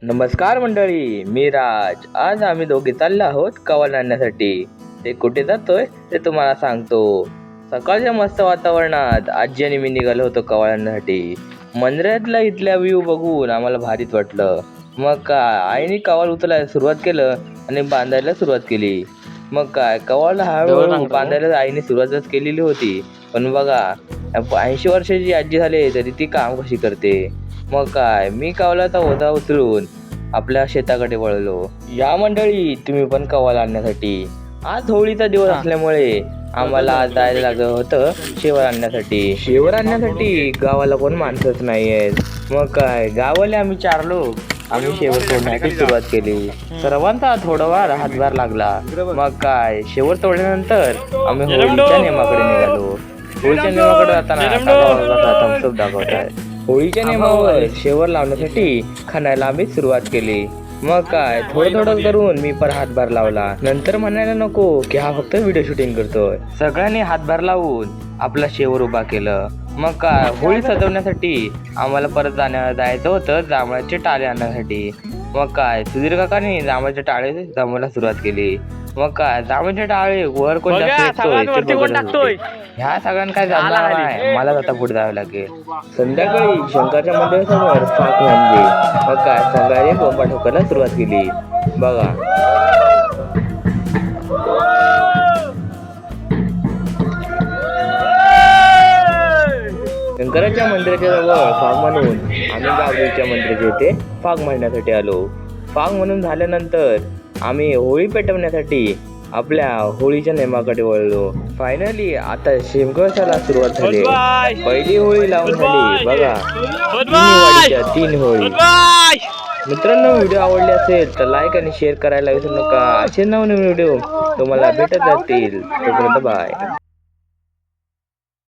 नमस्कार मंडळी, मी राज. आज आम्ही दोघे चाललो आहोत कवाल आणण्यासाठी. ते कुठे जातोय ते तुम्हाला सांगतो. सकाळच्या मस्त वातावरणात आजी आणि मी निघालो होतो कवाल आणण्यासाठी. मंदिरातला इथल्या व्ह्यू बघून आम्हाला भारीच वाटलं. मग काय, आईने कवाल उचलायला सुरुवात केलं आणि बांधायला सुरुवात केली. मग काय, कवाल हळूहळू बांधायला आईने सुरुवातच केलेली होती. पण बघा, 80 वर्षाची आजी झाली तरी ती काम कशी करते. मग काय, मी कवालाचा ओझा उचलून आपल्या शेताकडे वळलो. या मंडळी, तुम्ही पण कवाल आणण्यासाठी. आज होळीचा दिवस असल्यामुळे आम्हाला आज जायला लागलं होतं शेवर आणण्यासाठी. शेवर आणण्यासाठी गावाला कोण माणसंच नाहीयेत. मग काय, गावाला आम्ही 4 लोक आम्ही शेवर तोडण्याची सुरुवात केली. सर्वांचा थोडाफार हातभार लागला. मग काय, शेवर तोडल्यानंतर आम्ही होळीच्या नेमाकडे निघालो. होळीच्या नेमाकडे जाताना थम्सअप दाखवताय. होळीच्या नेमावर शेवर लावण्यासाठी खणायला आम्ही सुरुवात केली. मग काय, थोडं थोडं करून मी पण हातभार लावला. नंतर म्हणायला नको की हा फक्त व्हिडिओ शूटिंग करतोय. सगळ्यांनी हातभार लावून आपला शेवर उभा केलं. मग काय, होळी सजवण्यासाठी आम्हाला परत जायचं होतं जांभळाचे टाळे आणण्यासाठी. मग काय, सुधीर काकांनी जांभळाचे टाळे जमवायला सुरुवात केली. मग काय, जांभळाचे टाळे वर कोण टाकतोय ह्या सगळ्यांना काय जमणार नाही. मला आता पुढे जावं लागेल. संध्याकाळी शंकरच्या मंदिरासमोर फाक म्हणली. मग काय, संध्याकाळी बोंबा ठोकायला सुरुवात केली. बघा, शंकराच्या मंदिराच्या जवळ फाग म्हणून आम्ही गावदेवीच्या मंदिराच्या इथे फाग म्हणण्यासाठी आलो. फाग म्हणून झाल्यानंतर आम्ही होळी पेटवण्यासाठी आपल्या होळीच्या नेमाकडे वळलो. फायनली आता शिमगोत्सवाला सुरुवात झाली. पहिली होळी लावून झाली. बघा, 3 होळी. मित्रांनो, व्हिडिओ आवडले असेल तर लाईक आणि शेअर करायला विसरू नका. असे नवीन व्हिडिओ तुम्हाला भेटत जातील. तोपर्यंत बाय.